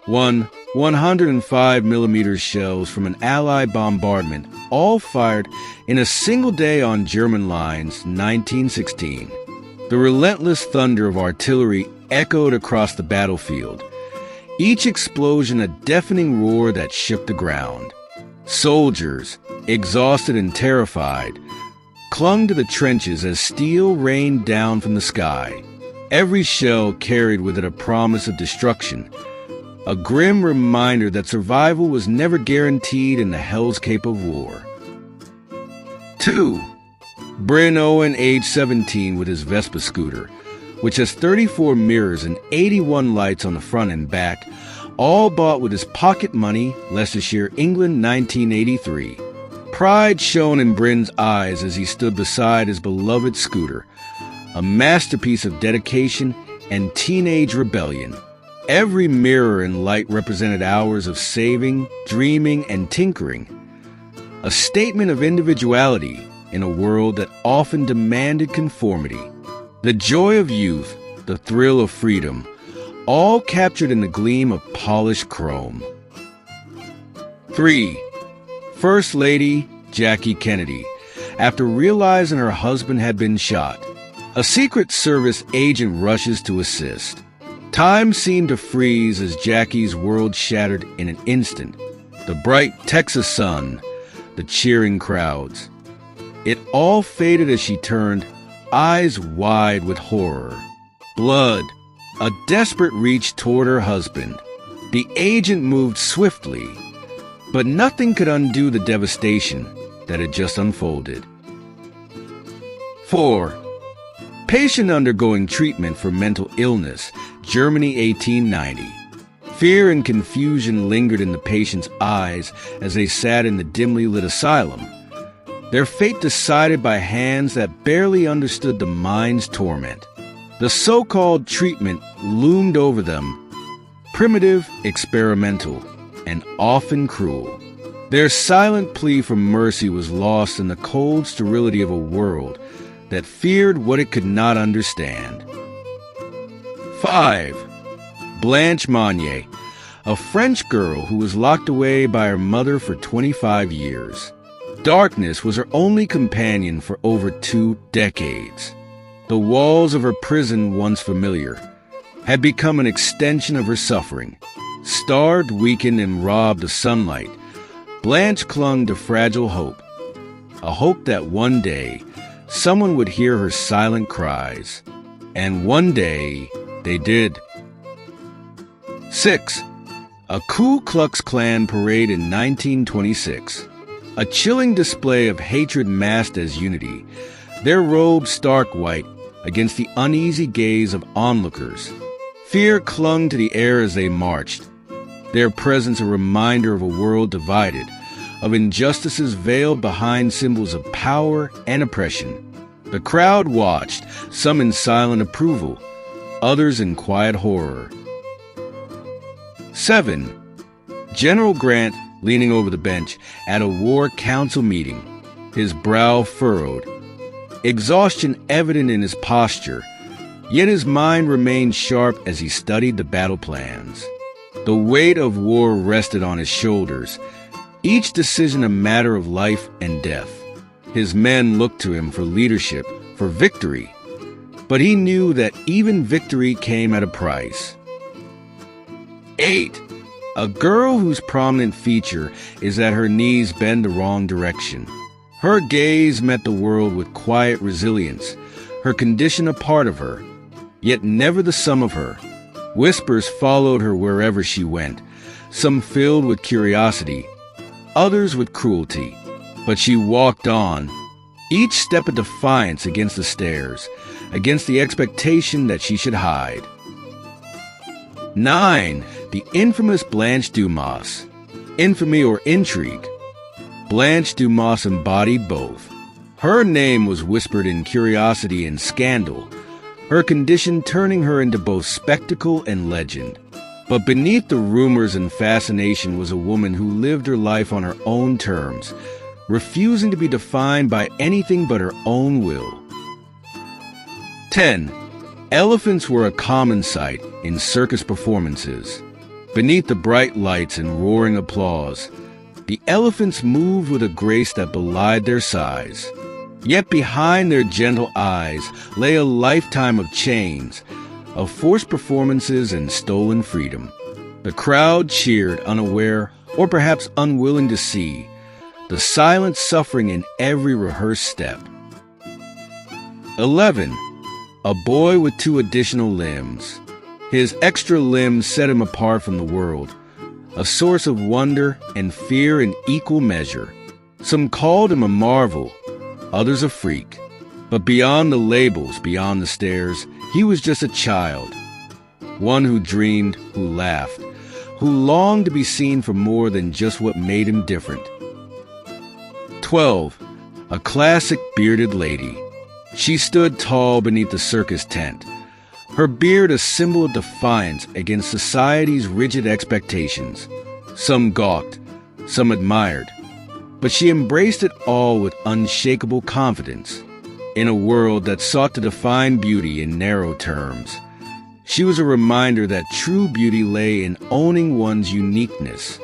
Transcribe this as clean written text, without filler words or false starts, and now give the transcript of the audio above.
One 105mm shells from an Allied bombardment, all fired in a single day on German lines, 1916. The relentless thunder of artillery echoed across the battlefield, each explosion a deafening roar that shook the ground. Soldiers, exhausted and terrified, clung to the trenches as steel rained down from the sky. Every shell carried with it a promise of destruction, a grim reminder that survival was never guaranteed in the hellscape of war. 2. Bryn Owen, age 17, with his Vespa scooter, which has 34 mirrors and 81 lights on the front and back, all bought with his pocket money, Leicestershire, England, 1983. Pride shone in Bryn's eyes as he stood beside his beloved scooter, a masterpiece of dedication and teenage rebellion. Every mirror and light represented hours of saving, dreaming, and tinkering, a statement of individuality in a world that often demanded conformity. The joy of youth, the thrill of freedom, all captured in the gleam of polished chrome. 3. First Lady Jackie Kennedy, after realizing her husband had been shot. A Secret Service agent rushes to assist. Time seemed to freeze as Jackie's world shattered in an instant. The bright Texas sun, the cheering crowds. It all faded as she turned, eyes wide with horror. Blood, a desperate reach toward her husband. The agent moved swiftly, but nothing could undo the devastation that had just unfolded. 4. Patient undergoing treatment for mental illness, Germany, 1890. Fear and confusion lingered in the patient's eyes as they sat in the dimly lit asylum, their fate decided by hands that barely understood the mind's torment. The so-called treatment loomed over them, primitive, experimental, and often cruel. Their silent plea for mercy was lost in the cold sterility of a world that feared what it could not understand. 5. Blanche Monnier, a French girl who was locked away by her mother for 25 years. Darkness was her only companion for over 2 decades. The walls of her prison, once familiar, had become an extension of her suffering. Starved, weakened, and robbed of sunlight, Blanche clung to fragile hope, a hope that one day someone would hear her silent cries. And one day, they did. 6. A Ku Klux Klan parade in 1926. A chilling display of hatred masked as unity, their robes stark white against the uneasy gaze of onlookers. Fear clung to the air as they marched, their presence a reminder of a world divided, of injustices veiled behind symbols of power and oppression. The crowd watched, some in silent approval, others in quiet horror. 7. General Grant, leaning over the bench at a war council meeting, his brow furrowed, exhaustion evident in his posture, yet his mind remained sharp as he studied the battle plans. The weight of war rested on his shoulders, each decision a matter of life and death. His men looked to him for leadership, for victory, but he knew that even victory came at a price. 8. A girl whose prominent feature is that her knees bend the wrong direction. Her gaze met the world with quiet resilience, her condition a part of her, yet never the sum of her. Whispers followed her wherever she went, some filled with curiosity, others with cruelty. But she walked on, each step a defiance against the stares, against the expectation that she should hide. 9. The infamous Blanche Dumas. Infamy or intrigue? Blanche Dumas embodied both. Her name was whispered in curiosity and scandal, her condition turning her into both spectacle and legend. But beneath the rumors and fascination was a woman who lived her life on her own terms, refusing to be defined by anything but her own will. 10. Elephants were a common sight in circus performances. Beneath the bright lights and roaring applause, the elephants moved with a grace that belied their size. Yet behind their gentle eyes lay a lifetime of chains, of forced performances and stolen freedom. The crowd cheered, unaware, or perhaps unwilling to see, the silent suffering in every rehearsed step. 11. A boy with 2 additional limbs. His extra limbs set him apart from the world, a source of wonder and fear in equal measure. Some called him a marvel, others a freak. But beyond the labels, beyond the stares, he was just a child. One who dreamed, who laughed, who longed to be seen for more than just what made him different. 12. A classic bearded lady. She stood tall beneath the circus tent, her beard a symbol of defiance against society's rigid expectations. Some gawked, some admired, but she embraced it all with unshakable confidence. In a world that sought to define beauty in narrow terms, she was a reminder that true beauty lay in owning one's uniqueness,